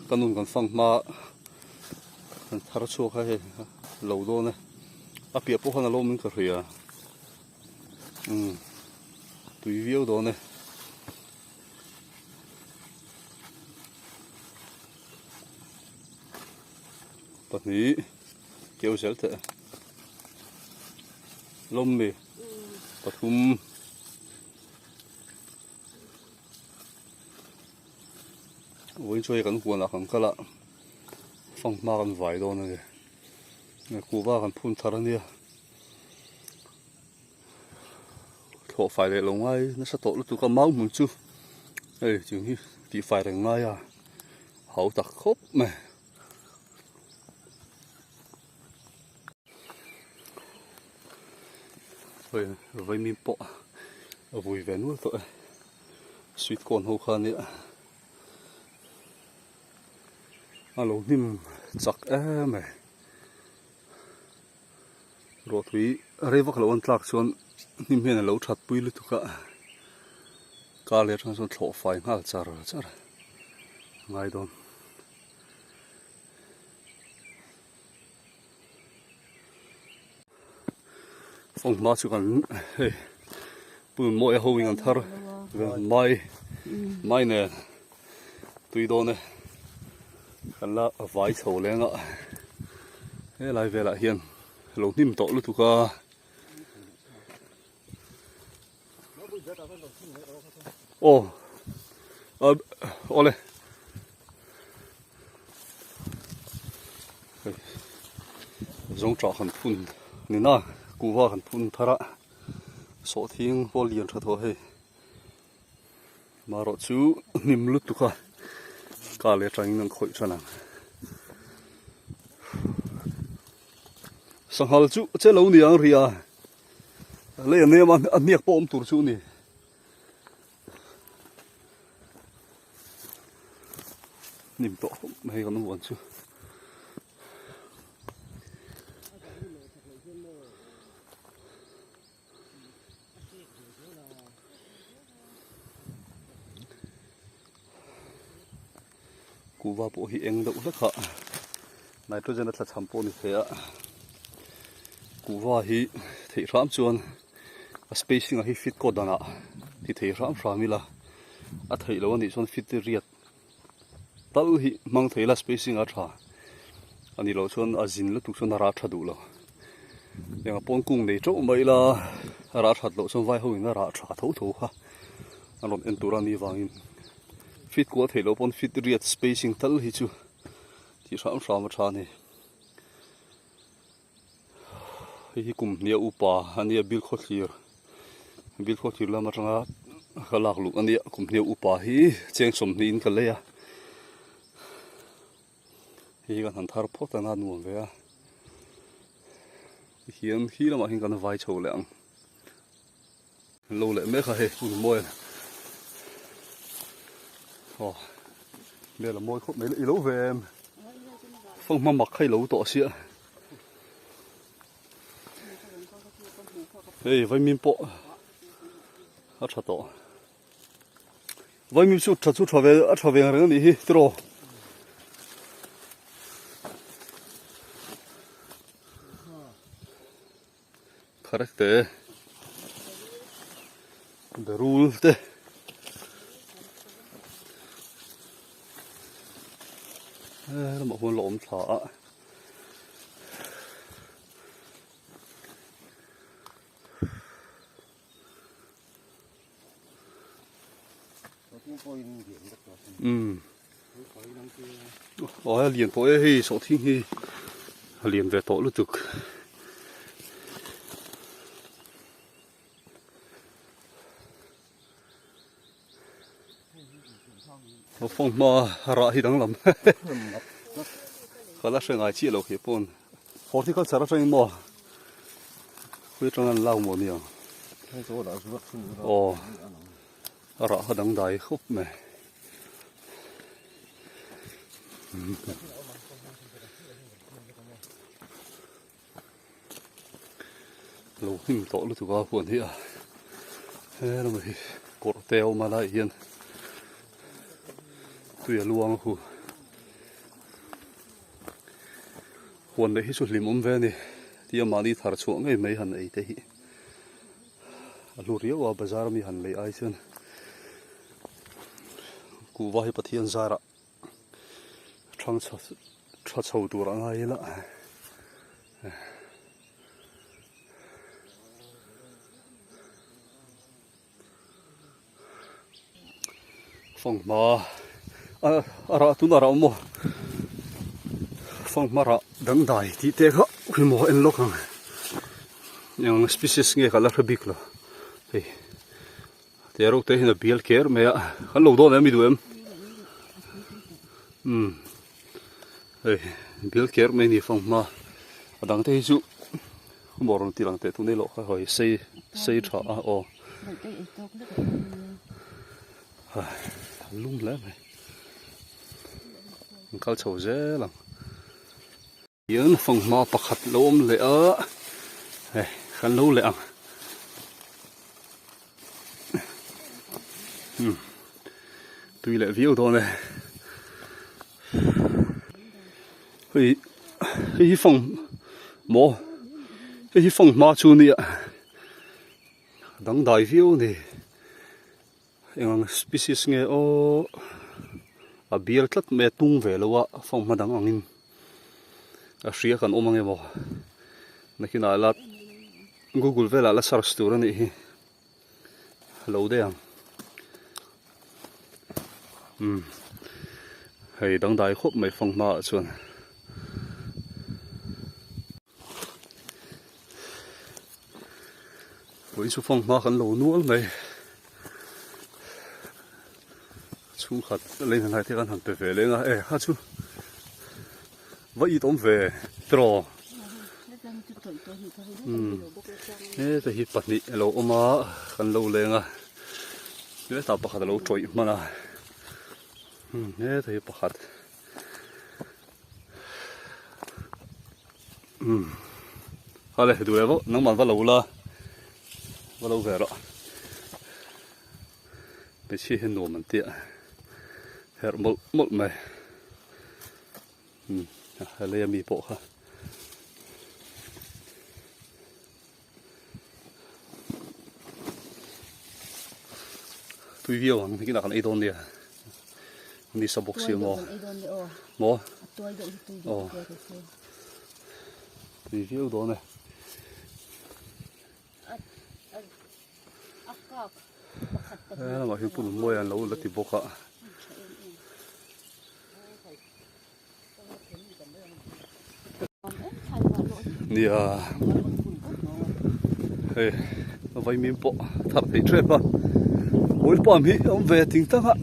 kanun kan phang ma kan thar chu kha he lo do ne a pia po khana lo min ka ria tui viu do ne pahni keu sel te lom mi pathum oi choi kan huan la kan kala phang ma kan vai do ne ne ku ba kan phun thar ania thọ phải để lồng ai nó sẽ tổ lúc tụi con máu muốn chú ê chừng như thì phải rằng ngay à hậu tặc khốp mà rồi với mình bỏ ở vui vẻ nuốt tội suýt còn hậu khăn nữa alo nim chắc em mày rồi thủy rây vác lâu ăn tạc xuống nim hiền là lâu chặt bùi lứt cả cá lê trong số thọ phải ngal char ngay đòn phong ma chú còn bùn mỗi hậu hình thar mai nè tùy đòn nè cần là vải sầu lên ạ thế lại về lại hiền lâu nim tổ lứt cả ô ole giống trò hẳn phun nên na cú va hẳn phun thara số thiên vô liền cho thôi mà rồi chú nim lút tu cả lệ tranh năng khởi cho nàng sang hal chú chế lâu ni ang ria lấy anh em anh niak bom tur chú ni nim to hay còn muốn chứ cú va bộ hi eng đậu rất hả nitrogen là chăm po như thế ạ cú va hi thị ram chuan spacing hi fit code đana thì thị ram mi là à thấy lâu anh chuan fit riết tal hi mang thấy là spacing à cha anh đi lâu chuan à zin lúc chuan ra cha đủ lo yang pon cung này chỗ mấy là ra cha lâu chuan vai hậu in ra cha thấu ha anh làm entura ni vangin fit của thấy lâu pon fit riết spacing tal hi chu thì ram mà cha này hi kum nia upa ania bil khothir la ma tanga khalak lu ania kum nia upa hi cheng som ni in ka leya hi kan han thar phot na nuam ve a hian hi lama hin kan vai chho le ang lo le me kha he pun moi me la moi khop me i lo ve em phong ma mak khai lo to sia ê vậy mình bỏ à chặt to vậy mình chút chặt chút cho về cái này rồi correct the rule the nó một con lộn thả liền phố ấy số thiên hi liền về tổ lúc thực phong mà ra hi đang làm khá là sợ ngại chi lâu khi pon họ thì có sợ ra mà khi trong anh lau một nhiều ra họ đang đại khúc mẹ lâu hình tổ lúc qua buồn thì thế là mình cột teo mà lại hiện tùy luồng khu huan le hi chu hlim ve ni tia mani thar chu ngai mai han ei te hi alu ria wa bazar mi han lei ai chuan ku wa hi pathian zara thang tha chho tur angai la phong ma ara tu na ra mo phong mara dang dai ti te kha khi mo en lo khang yang species nge kala khabik lo hey te ro te hina bial ker me a kan lo do na mi du em hey bial ker me ni phong ma dang te chu mo ron ti lang te tu ne lo kha hoi sei tha a o lung la mai kal chho je lang yên phong ma pakhat lom le a hey khan lo le ang tui le view do ne hi phong mo hi phong ma chu ni dang dai view ni ang species nge o a bial tlat me tung ve lo wa phong ma dang angin a hria kan omang emaw nakina lat Google vela la search tur ani hi lo de ang hei dang dai khop mai phong ma chuan với số phong ma kan lo nual mai chu khat lên hàng hai thế kan han pe ve lenga ha chu vậy tóm về trò nè thì hít bát nị lâu mà khăn lâu lên à nè tao bắt lâu trội mà nè nè thì bắt hale du level nang man va lâu về rồi bị chi hen đồ mình tiệt her một mày hale mi bộ ha tui viu ang cái nào kan ai don dia ni sa box siêu mo tui viu do này mà hiện phun môi ăn lâu là thì bốc ạ nè hey vay miếng bộ thắp thấy chết ba ôi bỏ mi ông về tính tăng ạ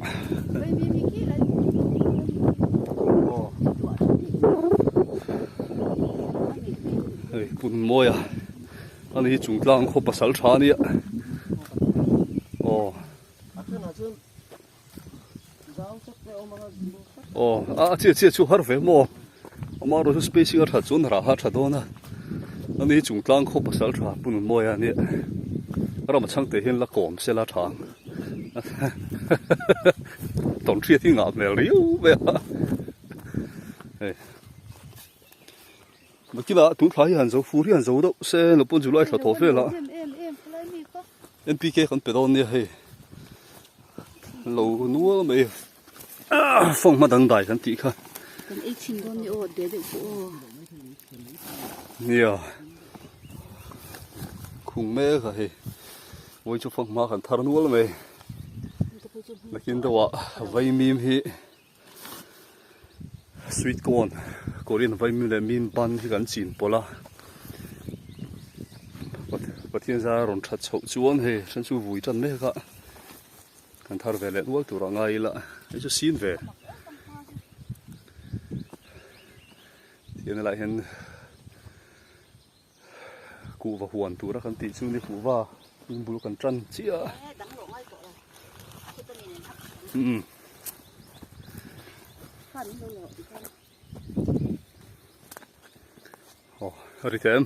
hey phun môi à anh ấy chúng ta không bắt sál chả nè chia chú har về mò mà rồi space ở thật chốn ra thật đó na anh ấy chúng tăng không pasal ra bún mồi à nè rồi mà chẳng thể hiện là còm sẽ là thang tổng chia thì ngáp nè liu về mà kia là tụi phải hành dấu phú thì hành dấu đâu sẽ là bốn chục loại thảo thổ về là NPK còn bị đòn nè hay lâu núa mày phong mà đăng đại kan ti kha kan e chin gon ni o de de ko nia khung me kha he voi chu phong ma kan thar nual me lakin dawa vai mim hi sweet corn korean vai mim le mim ban hi kan chin pola pathian za ron that chho chuan he san chu vui tan me kha kan thar ve le nual tur angai la ai chu sin ve hiện lại hiện cụ và huồn tụ ra kan ti chu ni cụ va in bulu kan tran chia hari tem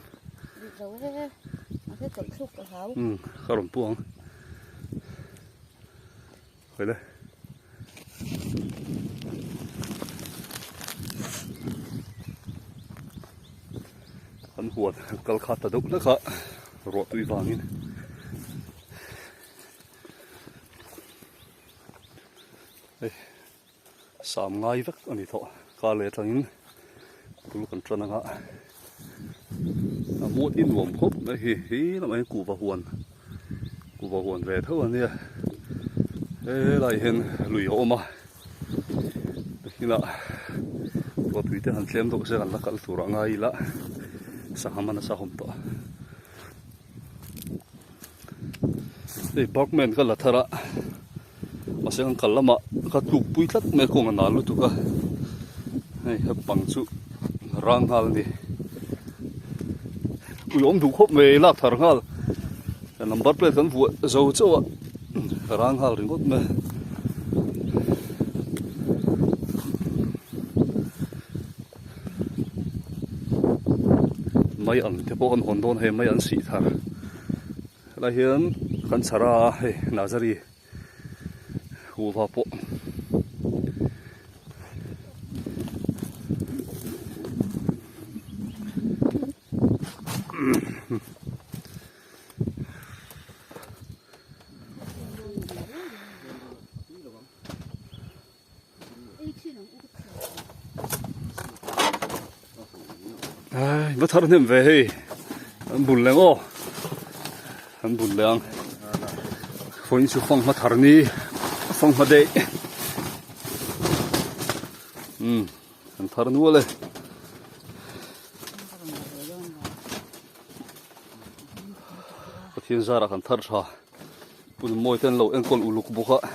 karon puang vậy đây huột kal khát ta đục lắc ạ rọt tùy vàng in đây sám ngay vắt anh đi thọ cá lệ thằng in tụi con trơn ngã muốt in luồng hốp đấy hi làm anh cụ vào huồn về thôi anh nha ê lại hiện lùi hộ mà khi là có tùy theo hành xem độ sẽ gần là cắt thủ ngay là sáng mà nó sao không to đây bác men cái là thà mà sẽ ăn cẩn lắm mà cái tụ bụi lắm mấy con ăn nào tụ cái này hấp bằng chú rang hal đi ui ông đủ khóc về lạc thằng hal number plate kan vu zo cho rang hal ringot me mai an te po kan hon don he mai an si thar la hian kan chara he nazari hu va po ai nó thở thêm về anh buồn lắm ô anh buồn lắm phun số phong mà thở đi phong mà đây anh thở nữaเลยthiên gia là anh thở sao buồn môi tên lộ anh còn ủ lục bốc á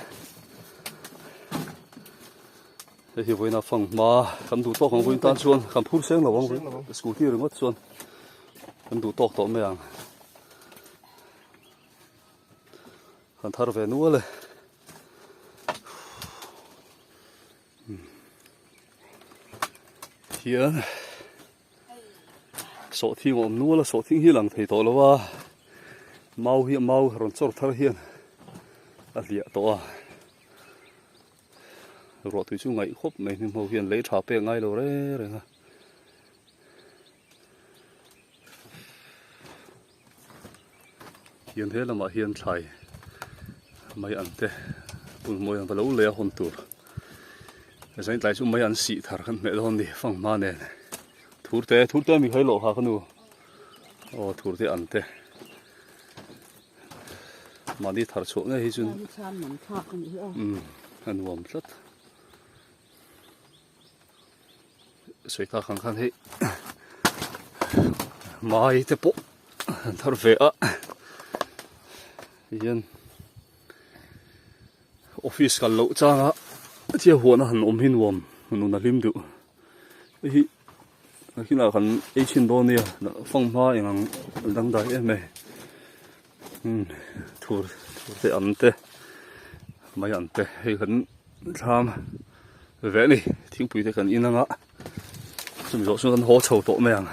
thì với nó phong mà cầm đủ to không với tan xuân cầm phun sáng là vong với scooty rồi mất xuân cầm đủ to mấy hàng anh thở về nữaเลยhiện số thi ngom nữa là số thi hi lằng thầy tổ là wa mau hiện mau rồi chốt thở hiện là liệt tổ rồi tụi chúng ngày khóc này nhưng mà hiện lấy trà bè ngay rồi đấy rồi ha hiện thế là mà hiện chạy mấy anh thế buồn môi anh phải lâu lẹ hồn tụt rồi tại chúng mấy anh xị thar khăn mẹ hồn đi phăng ma nè thua thế mình thấy lộ ha con nu thua thế anh thế mà đi thar chỗ này chứ anh warm rất sợi ta khăng khăng hết mai thế bộ thở về á hiện office cả lộ trang á chia huồn hẳn hin warm nó là lim đủ khi nào hắn ấy xin đôi nè phong hoa yang đang đợi em này thua thế ăn thế mấy ăn thế hay hắn tham về này thiếu bụi thế cần in năng á chúng mình rõ xuống hỗ trợ tổ mèng